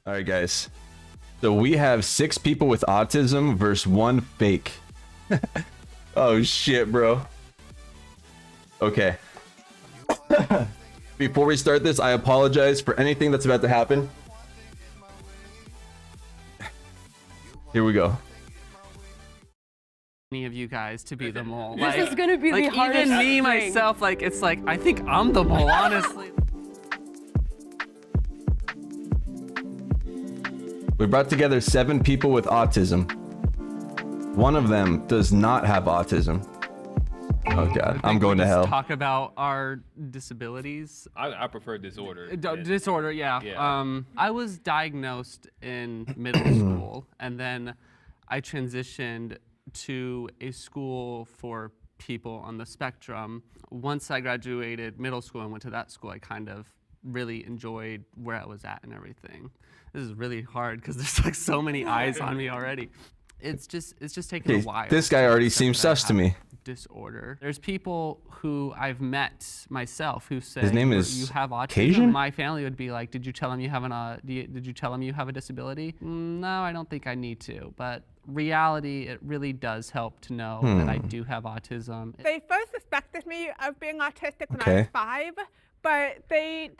All right, guys. So we have 6 people with autism versus 1 fake. Oh shit, bro. Okay. Before we start this, I apologize for anything that's about to happen. Here we go. Any of you guys to be the mole. This is gonna be the hardest even me thing. myself, like it's like I think I'm the mole, honestly. We brought together 7 people with autism. One of them does not have autism. Oh god, I'm going to hell. Talk about our disabilities. I prefer disorder. Disorder, yeah. Yeah. I was diagnosed in middle school, and then I transitioned to a school for people on the spectrum. Once I graduated middle school and went to that school, I kind of really enjoyed where I was at and everything. This is really hard because there's like so many eyes on me already. It's just taking a while. This guy already seems sus to me. Disorder. There's people who I've met myself who say His name is you have autism. Cajun? My family would be like, did you tell him you have did you tell him you have a disability? No, I don't think I need to. But reality, it really does help to know that I do have autism. They first suspected me of being autistic when I was 5, but they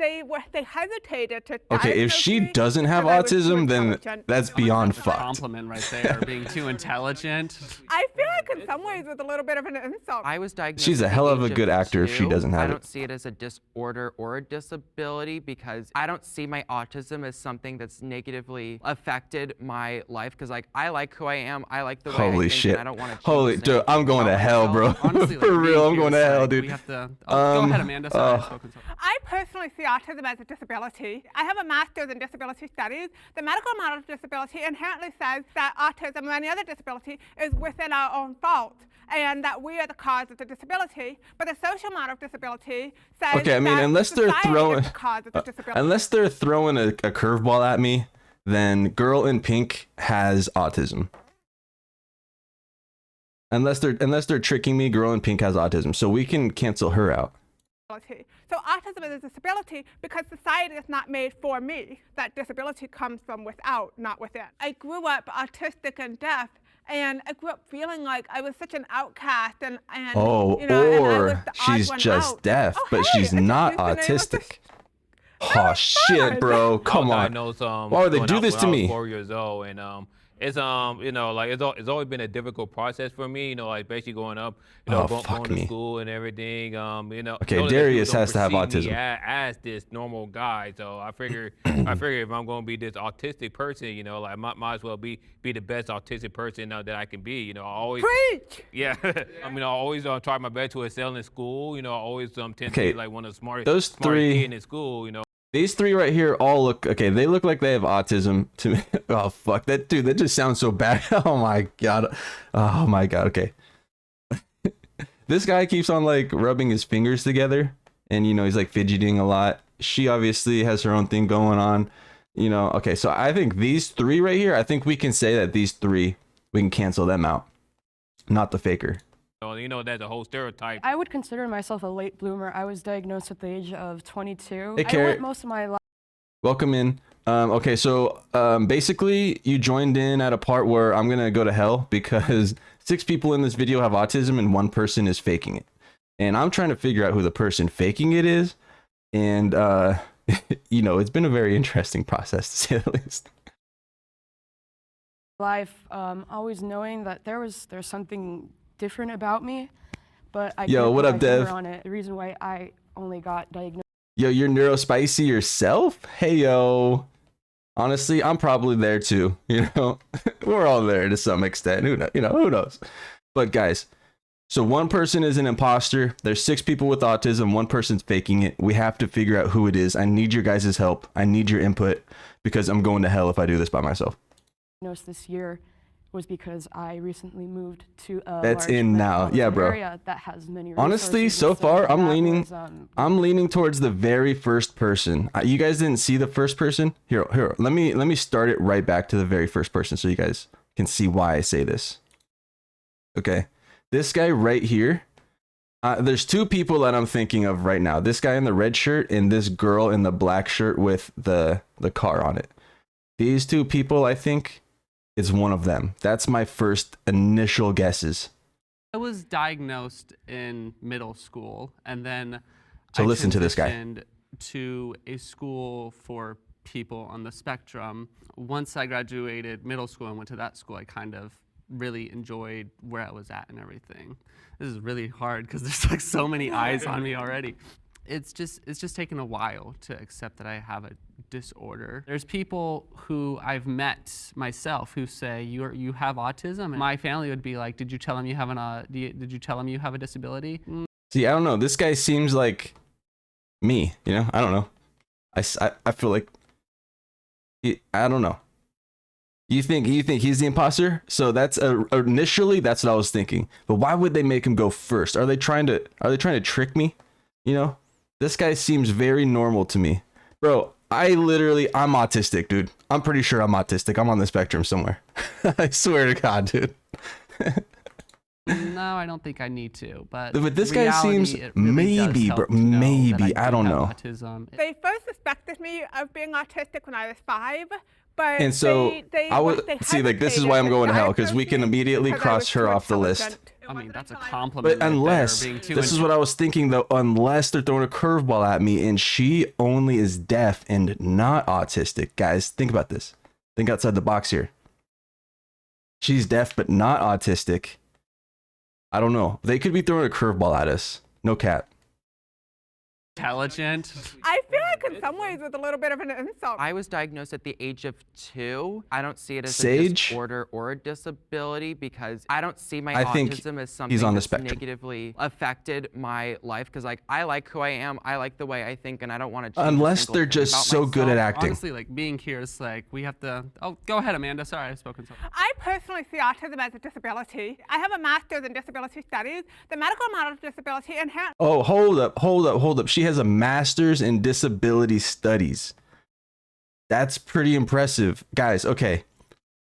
hesitated to Okay, if diagnose she me doesn't have because I was too autism, then intelligent. that's beyond That's a fucked. compliment right there, being too intelligent. I feel like in some ways it's a little bit of an insult. I was diagnosed. She's a at the hell of a age good actor if she 2. doesn't have I it. don't see it as a disorder or a disability because I don't see my autism as something that's negatively affected my life. Because like I like who I am, I like the way I Holy think, shit. and I don't want to change Holy dude, anything I'm going to about hell, bro. myself. Honestly, For like, real, I'm being going to here is hell, like, dude. We have to. Go ahead, Amanda. Sorry, I've spoken so much. I personally see autism as a disability. I have a master's in disability studies. The medical model of disability inherently says that autism or any other disability is within our own fault and that we are the cause of the disability. But the social model of disability says Okay, I mean, that unless they're society throwing is the cause of the disability. unless they're throwing a curveball at me, then girl in pink has autism. Unless they're tricking me, girl in pink has autism. So we can cancel her out. So autism is a disability because society is not made for me. That disability comes from without, not within. I grew up autistic and deaf, and I grew up feeling like I was such an outcast and Oh, you know, and I was or the odd she's one just out. deaf, Oh, but hey, she's I just not used the name of the autistic. Oh shit, fun. bro. Come on. Diagnosed, Why would they when do I- this when to I was me? 4 years old, and it's you know, like it's always been a difficult process for me, you know, like basically growing up, you know, Oh, going fuck to me. school and everything, you know. Okay, know that Darius people don't has to have perceive me autism. As this normal guy, so I figure if I'm going to be this autistic person, you know, like might as well be the best autistic person that I can be, you know. I always Preach! Yeah, I mean, I always try my best to excel in school, you know. I always tend to Okay, be like one of the smartest those three- kids in school, you know. These 3 right here all look okay. They look like they have autism to me. Oh fuck that dude. That just sounds so bad. Oh my god. Oh my god. Okay. This guy keeps on like rubbing his fingers together, and you know he's like fidgeting a lot. She obviously has her own thing going on. You know. Okay. So I think these 3 right here. I think we can say that these 3 we can cancel them out. Not the faker. You know, that's a whole stereotype. I would consider myself a late bloomer. I was diagnosed at the age of 22. Hey, I Carrot. went most of my life. Welcome in. Okay, so basically you joined in at a part where I'm gonna go to hell because 6 people in this video have autism and 1 person is faking it. And I'm trying to figure out who the person faking it is. And you know, it's been a very interesting process to say the least. Always knowing that there's something different about me, but I Yo, can't what put up, my finger Dev? on it. The reason why I only got diagnosed. Yo, you're neurospicy yourself? Hey yo. Honestly, I'm probably there too. You know, we're all there to some extent. Who knows? You know, who knows? But guys, so 1 person is an imposter. There's 6 people with autism. 1 person's faking it. We have to figure out who it is. I need your guys' help. I need your input because I'm going to hell if I do this by myself. This year was because I recently moved to a That's large in now. metropolitan Yeah, bro. area that has many Honestly, resources, so and far, I'm that leaning towards the very first person. You guys didn't see the first person? Here, let me start it right back to the very first person so you guys can see why I say this. Okay. This guy right here. There's 2 people that I'm thinking of right now. This guy in the red shirt and this girl in the black shirt with the car on it. These two people, I think, it's one of them. That's my first initial guesses. I was diagnosed in middle school, and then So I listen to this guy. transitioned to a school for people on the spectrum. Once I graduated middle school and went to that school, I kind of really enjoyed where I was at and everything. This is really hard because there's like so many eyes on me already. It's just taken a while to accept that I have a disorder. There's people who I've met myself who say you have autism, and my family would be like, did you tell him you have did you tell him you have a disability? See, I don't know. This guy seems like me, you know? I don't know. I feel like I don't know. You think he's the imposter? So that's initially that's what I was thinking. But why would they make him go first? Are they trying to trick me? You know? This guy seems very normal to me. Bro, I'm autistic, dude. I'm pretty sure I'm autistic. I'm on the spectrum somewhere. I swear to God, dude. No, I don't think I need to. But this guy reality, seems it really maybe, does bro. help to know that Maybe. I do don't have know. Autism. They first suspected me of being autistic when I was 5, but And so I would see, like, this is why I'm going to hell, because we can immediately cross her off the list. I mean, that's a compliment. But unless, this is what I was thinking though, unless they're throwing a curveball at me and she only is deaf and not autistic. Guys, think about this. Think outside the box here. She's deaf but not autistic. I don't know. They could be throwing a curveball at us. No cap. Intelligent. I feel like in some ways it's a little bit of an insult. I was diagnosed at the age of 2. I don't see it as a Sage? disorder or a disability because I don't see my I think autism as something he's on the that's spectrum. negatively affected my life because like I like who I am, I like the way I think, and I don't want to change Unless a single they're thing just about so good at myself. acting. Honestly, like being here is like we have to. Oh, go ahead, Amanda. Sorry, I've spoken so. I personally see autism as a disability. I have a master's in disability studies. The medical model of disability inherently Oh, hold up. She has a master's in disability studies. That's pretty impressive. Guys, okay.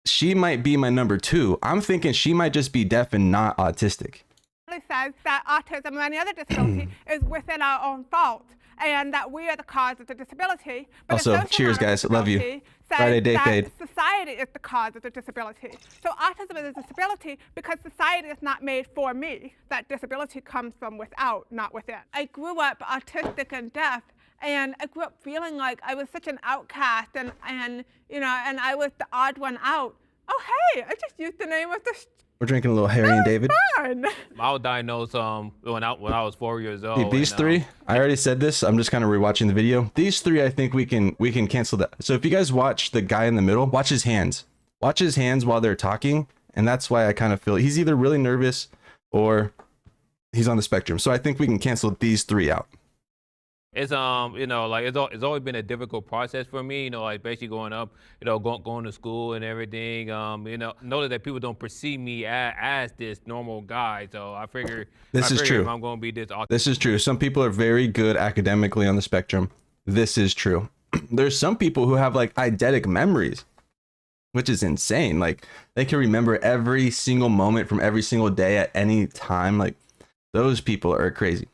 She might be my number 2. I'm thinking she might just be deaf and not autistic. says that autism or any other disability is within our own fault and that we are the cause of the disability. But Also, the social cheers, model of guys. Love you. disability says Friday day that fade. society is the cause of the disability. So autism is a disability because society is not made for me. That disability comes from without, not within. I grew up autistic and deaf, and I grew up feeling like I was such an outcast and I was the odd one out. Oh, hey, I just used the name of the We're drinking a little Harry and David. fun. I was diagnosed when I was 4 years old. Dude, these and, three, I already said this. I'm just kind of rewatching the video. These three, I think we can cancel that. So if you guys watch the guy in the middle, watch his hands. Watch his hands while they're talking, and that's why I kind of feel he's either really nervous or he's on the spectrum. So I think we can cancel these three out. It's it's always been a difficult process for me, like basically growing up, going to school and everything. Know that people don't perceive me as this normal guy. So I figure This is true. If I'm going to be this, This is true. Some people are very good academically on the spectrum. This is true. There's some people who have like eidetic memories, which is insane. Like they can remember every single moment from every single day at any time. Like those people are crazy.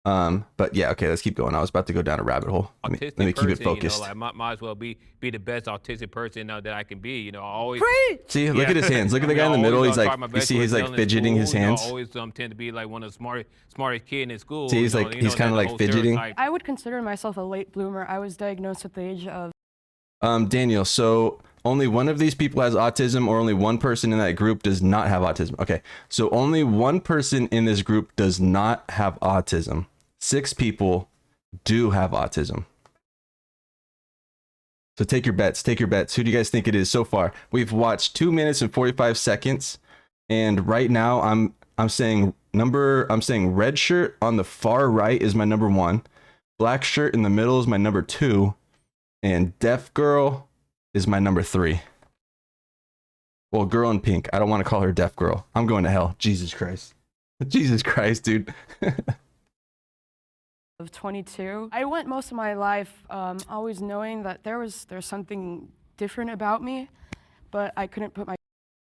But yeah, okay, let's keep going. I was about to go down a rabbit hole. Let me keep it focused. Might as well be the best autistic person that I can be. I always See, look at his hands. Look at the guy in the middle. He's like, you see, he's like fidgeting his hands. I always tend to be like one of the smartest kid in school. See, he's like, he's kind of like fidgeting. I would consider myself a late bloomer. I was diagnosed at the age of Daniel, so only one of these people has autism, or only one person in that group does not have autism. Okay, so only one person in this group does not have autism. 6 people do have autism. So take your bets. Take your bets. Who do you guys think it is so far? We've watched 2 minutes and 45 seconds, and right now I'm saying red shirt on the far right is my number 1, black shirt in the middle is my number 2, and deaf girl is my number 3. Well, girl in pink. I don't want to call her deaf girl. I'm going to hell. Jesus Christ. Jesus Christ, dude. 22. I went most of my life always knowing that there's something different about me, but I couldn't put my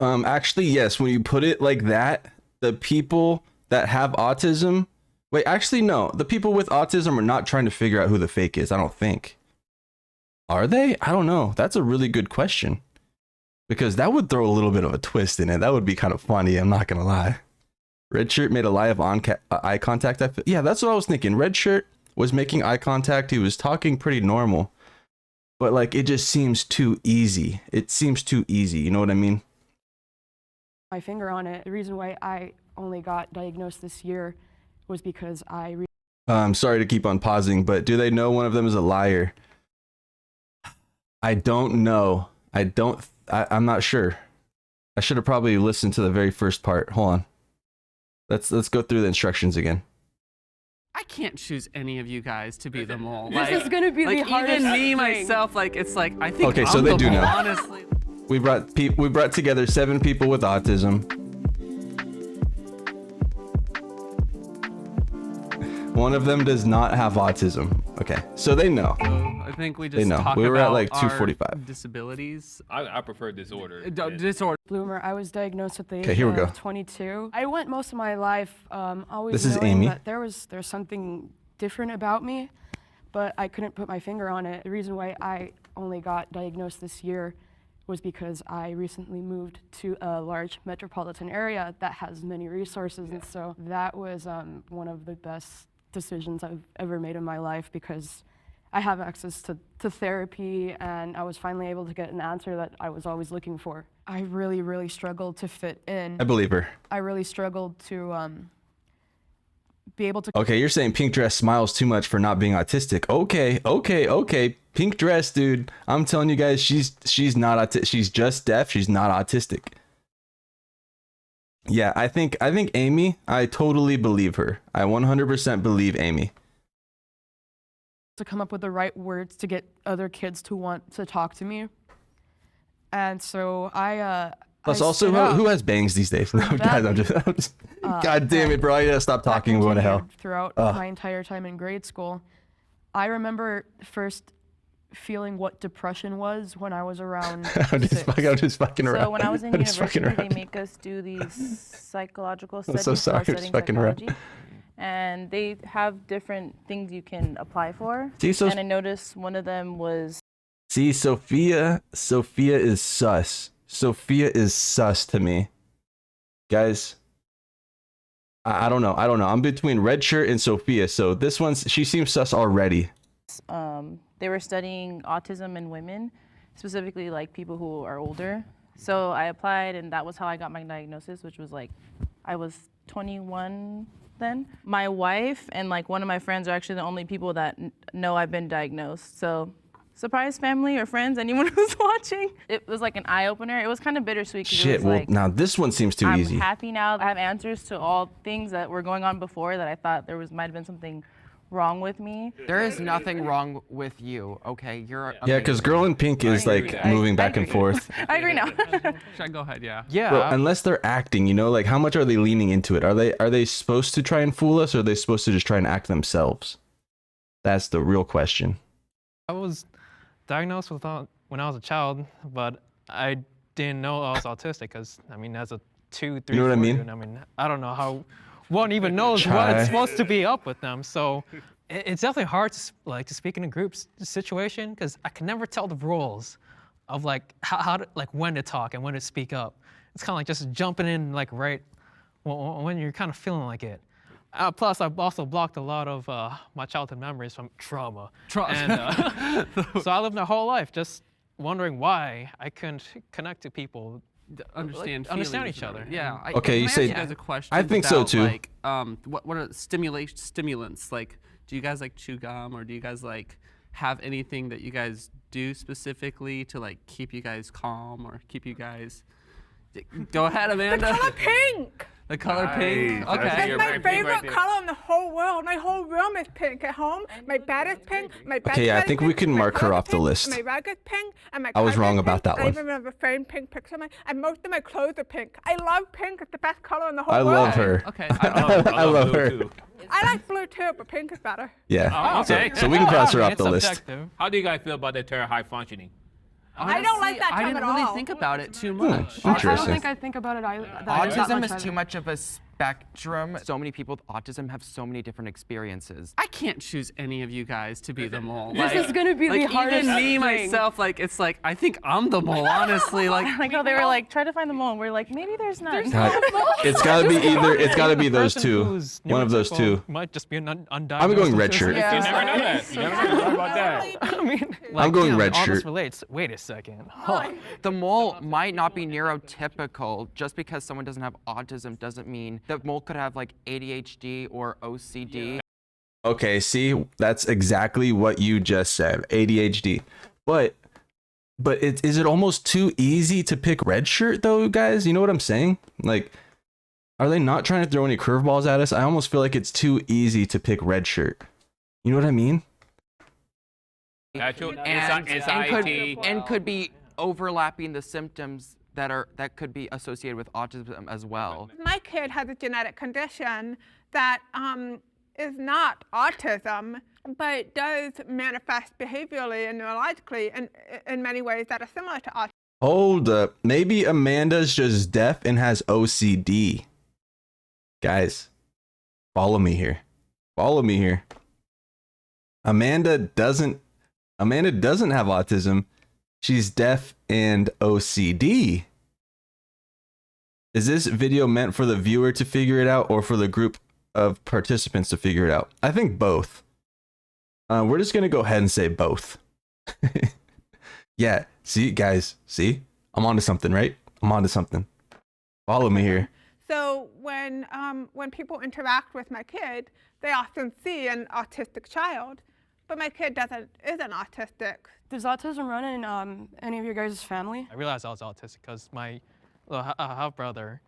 Actually, yes, when you put it like that, the people that have autism, wait, actually no, the people with autism are not trying to figure out who the fake is, I don't think. Are they? I don't know. That's a really good question. Because that would throw a little bit of a twist in it. That would be kind of funny, I'm not gonna lie. Red shirt made a lie of eye contact. Yeah, that's what I was thinking. Red shirt was making eye contact. He was talking pretty normal. But like, it just seems too easy. It seems too easy, you know what I mean? My finger on it. The reason why I only got diagnosed this year was because I'm sorry to keep on pausing, but do they know one of them is a liar? I don't know. I'm not sure. I should have probably listened to the very first part. Hold on. Let's go through the instructions again. I can't choose any of you guys to be the mole. This is gonna be the hardest even me thing. myself. Like it's like I think. Okay, I'm so they the do mole, know. Honestly. We brought together 7 people with autism. One of them does not have autism. Okay, so they know. I think we just know. talk We were at, about like, our 2:45. disabilities. I prefer disorder. Disorder. bloomer. I was diagnosed at the age Okay, here we go. of 22. I went most of my life always This is knowing Amy. that there's something different about me, but I couldn't put my finger on it. The reason why I only got diagnosed this year was because I recently moved to a large metropolitan area that has many resources, and so that was one of the best decisions I've ever made in my life, because I have access to therapy, and I was finally able to get an answer that I was always looking for. I really, really struggled to fit in. I believe her. I really struggled to be able to. Okay, you're saying pink dress smiles too much for not being autistic. Okay. Pink dress, dude. I'm telling you guys, she's not she's just deaf. She's not autistic. Yeah, I think Amy, I totally believe her. I 100% believe Amy. To come up with the right words to get other kids to want to talk to me. And so Plus, I also, stood up. who has bangs these days? No, guys, I'm just God damn it, bro! I gotta stop talking. We're going to hell. Continued throughout my entire time in grade school. I remember first feeling what depression was when I was around I'm just 6. fucking around. So when I was in I'm just university, fucking they around. make us do these psychological I'm studies so sorry, while I'm just studying fucking around. psychology. And they have different things you can apply for. See, so and I noticed one of them was see, Sophia is sus. Sophia is sus to me, guys. I don't know. I'm between red shirt and Sophia. So this one's she seems sus already. they were studying autism in women, specifically like people who are older. So I applied, and that was how I got my diagnosis, which was like I was 21 then. My wife and like one of my friends are actually the only people that know I've been diagnosed. So surprise, family or friends, anyone who's watching. It was like an eye opener. It was kind of bittersweet. Shit. It was Well, like, now this one seems too I'm easy. happy now. I have answers to all things that were going on before that I thought might have been something wrong with me. There is nothing wrong with you, okay? You're Yeah, because girl in pink is like moving back and forth. I agree now. Should I go ahead? Yeah. Yeah. Bro, unless they're acting, you know, like how much are they leaning into it? Are they supposed to try and fool us, or are they supposed to just try and act themselves? That's the real question. I was diagnosed with when I was a child, but I didn't know I was autistic because, I mean, as a 2, 3, You know what I 4 mean? dude, I mean, I don't know how one even knows Try. what it's supposed to be up with them. So it's definitely hard to speak in a group situation because I can never tell the rules of like how to, like when to talk and when to speak up. It's kind of like just jumping in like right when you're kind of feeling like it. Plus, I've also blocked a lot of my childhood memories from trauma. And, so I lived my whole life just wondering why I couldn't connect to people, Understand feelings each other. better. Yeah. Okay, you can I say- ask you guys a question. I think so, about, too. Like, what are stimulants? Like, do you guys like chew gum, or do you guys like have anything that you guys do specifically to like keep you guys calm or keep you guys? Go ahead, Amanda. The color pink. The color pink. Nice. Okay. It's You're my very pink right favorite there. color in the whole world. My whole room is pink. At home, my bed is pink. My Okay, yeah, I bedspread is think we pink, can my mark her pillow is off the pink, list. My rug is pink, and my I was carpet wrong is about pink. that I one. even have a framed pink picture of me, and most of my clothes are pink. I love pink. It's the best color in the whole I world. love her. Okay. I love blue, her. too. I like blue too, but pink is better. Yeah. Okay. So we can cross her off It's the list. subjective. How do you guys feel about the term high functioning? I don't like that I term didn't at really all. think about it too much. I don't Interesting. think I think about it that Autism much is either. too much of a spectrum. So many people with autism have so many different experiences. I can't choose any of you guys to be the mole. This is gonna be the like, hardest even me thing. myself, like it's like I think I'm the mole, honestly. Like Like how they were like, try to find the mole. And we're like, maybe there's none. It's gotta be either. It's gotta be those Person two. who's One of those neurotypical two. might just be an undiagnosed. I'm going red autism. shirt. Yeah. You never know that. You never know. What about that? I mean, I'm going damn, red all shirt. This relates. Wait a second. Huh. The mole might not be neurotypical. Just because someone doesn't have autism doesn't mean the mole could have like ADHD or OCD. Okay, see, that's exactly what you just said. ADHD. But is it almost too easy to pick red shirt though, guys? You know what I'm saying? Like, are they not trying to throw any curveballs at us? I almost feel like it's too easy to pick red shirt. You know what I mean? Actual And anxiety. could be overlapping the symptoms that could be associated with autism as well. My kid has a genetic condition that is not autism, but does manifest behaviorally and neurologically in many ways that are similar to autism. Hold up. Maybe Amanda's just deaf and has OCD. Guys, follow me here. Follow me here. Amanda doesn't have autism. She's deaf and OCD. Is this video meant for the viewer to figure it out or for the group of participants to figure it out? I think both. We're just going to go ahead and say both. Yeah. See, guys, see? I'm onto something, right? I'm onto something. Follow me here. So when people interact with my kid, they often see an autistic child, but my kid isn't autistic. Does autism run in any of your guys' family? I realized I was autistic because my little half brother,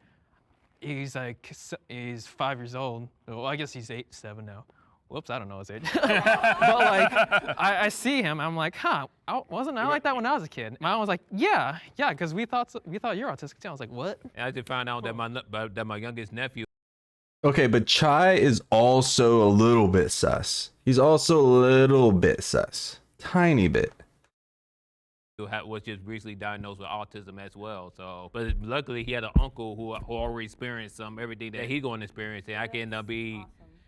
he's 5 years old. Well, I guess he's 7 now. Whoops, I don't know his age. But like, I see him, I'm like, huh, wasn't I like that when I was a kid? My mom was like, yeah, because we thought you're autistic too. I was like, what? And I just found out that my youngest nephew Okay, but Chai is also a little bit sus. He's also a little bit sus. Tiny bit. was just recently diagnosed with autism as well. So, but luckily he had an uncle who already experienced everything that he's going to experience, and I can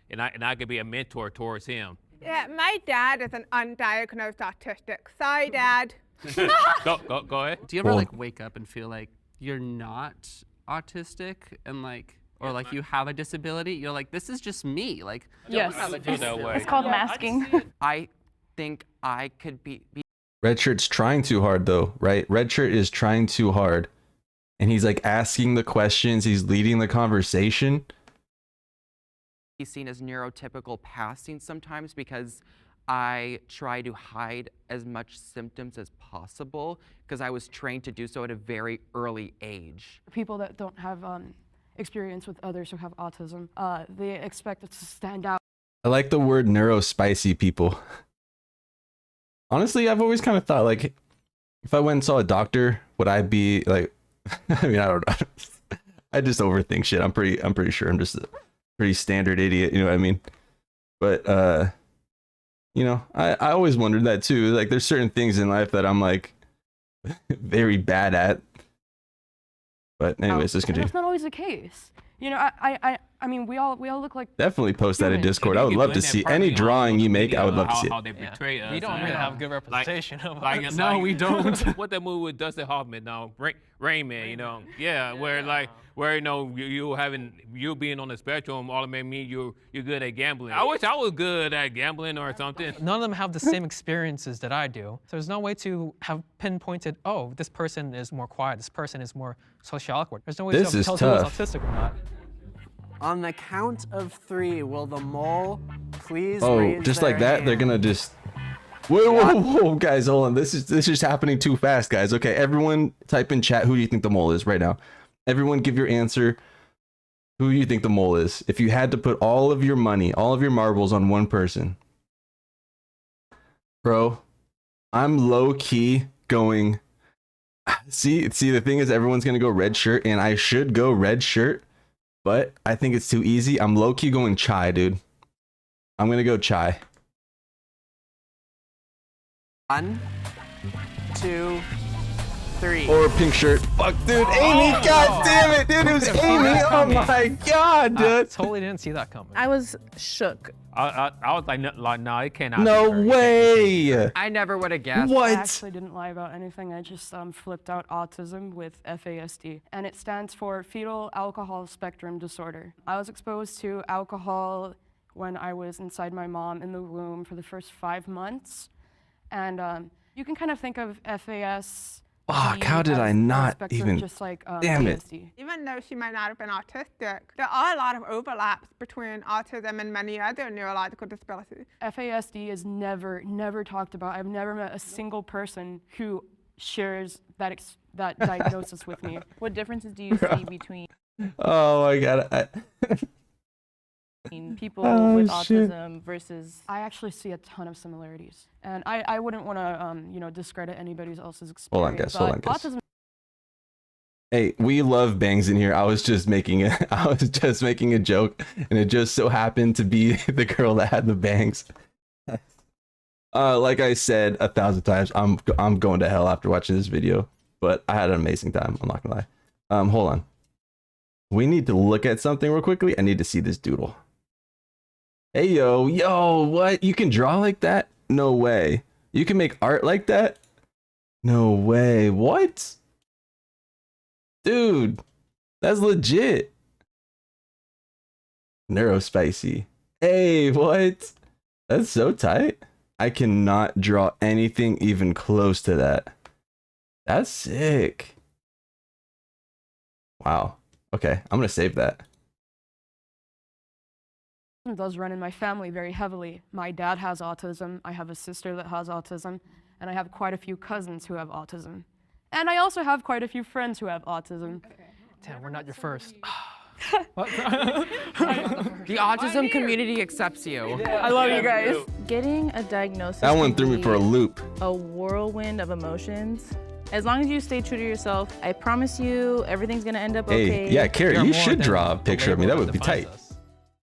and I could be a mentor towards him. Yeah, my dad is an undiagnosed autistic. Sorry, Dad. Go ahead. do you ever like wake up and feel like you're not autistic and like or like you have a disability? You're like, this is just me. Like, Yes. Feel that way. It's called masking. I think I could be Red Shirt's trying too hard though, right? Red Shirt is trying too hard. And he's like asking the questions, he's leading the conversation. seen as neurotypical passing sometimes because I try to hide as much symptoms as possible because I was trained to do so at a very early age. People that don't have experience with others who have autism, they expect it to stand out. I like the word neurospicy people. Honestly, I've always kind of thought like, if I went and saw a doctor, would I be like, I mean, I don't know. I just overthink shit. I'm pretty sure I'm just a pretty standard idiot. You know what I mean? But, you know, I always wondered that too. Like there's certain things in life that I'm like very bad at. But anyways, let's continue. That's not always the case. You know, I mean, we all look like. Definitely post that in Humans. Discord. I would love to see any drawing you make. I would love to see how it. they portray us. We don't really have good representation of us. No, we don't. What that movie with Dustin Hoffman, Rain Man, you know, yeah, where you know you being on the spectrum automatically mean you're good at gambling. I wish I was good at gambling or something. None of them have the same experiences that I do. So there's no way to have pinpointed, oh, this person is more quiet, this person is more socially awkward. There's no way This to is tell tough. who's autistic or not. On the count of 3, will the mole please Oh, raise just their like that, they're hand? gonna just. Whoa, guys, hold on. This is just happening too fast, guys. Okay, everyone, type in chat. Who do you think the mole is right now? Everyone, give your answer. Who do you think the mole is? If you had to put all of your money, all of your marbles on one person, bro, I'm low key going. See, the thing is, everyone's gonna go red shirt, and I should go red shirt. But I think it's too easy. I'm low-key going Chai, dude. I'm gonna go Chai. 1, 2, 3. Or a pink shirt. Fuck, dude. Amy, god damn it, dude. It was Amy. Oh my god, I dude. totally didn't see that coming. I was shook. I was like, no, it cannot. No be her. It can't be her. way. I never would have guessed. I What? actually didn't lie about anything. I just flipped out autism with FASD, and it stands for fetal alcohol spectrum disorder. I was exposed to alcohol when I was inside my mom in the womb for the first 5 months, and you can kind of think of FAS. Fuck, how did I not even? Just like Damn it. ASD. Even though she might not have been autistic, there are a lot of overlaps between autism and many other neurological disabilities. FASD is never talked about. I've never met a single person who shares that diagnosis with me. What differences do you see between Oh my god. people Oh, with shit. autism versus? I actually see a ton of similarities, and I wouldn't want to discredit anybody else's experience. Hold on, guys. Hold on, but guys. autism Hey, we love bangs in here. I was just making a joke, and it just so happened to be the girl that had the bangs. Like I said 1,000 times, I'm going to hell after watching this video, but I had an amazing time. I'm not gonna lie. Hold on. We need to look at something real quickly. I need to see this doodle. Hey, yo, what? You can draw like that? No way. You can make art like that? No way. What? Dude, that's legit. Neurospicy. Hey, what? That's so tight. I cannot draw anything even close to that. That's sick. Wow. Okay, I'm gonna save that. does run in my family very heavily. My dad has autism. I have a sister that has autism, and I have quite a few cousins who have autism. And I also have quite a few friends who have autism. Damn, we're not your first. The autism community accepts you. I love you guys. Getting a diagnosis. That one can threw me be for a loop. A whirlwind of emotions. As long as you stay true to yourself, I promise you everything's gonna end up okay. Hey, yeah, Carrie, You're you more should than draw a the picture of me. label That would be defines tight. us.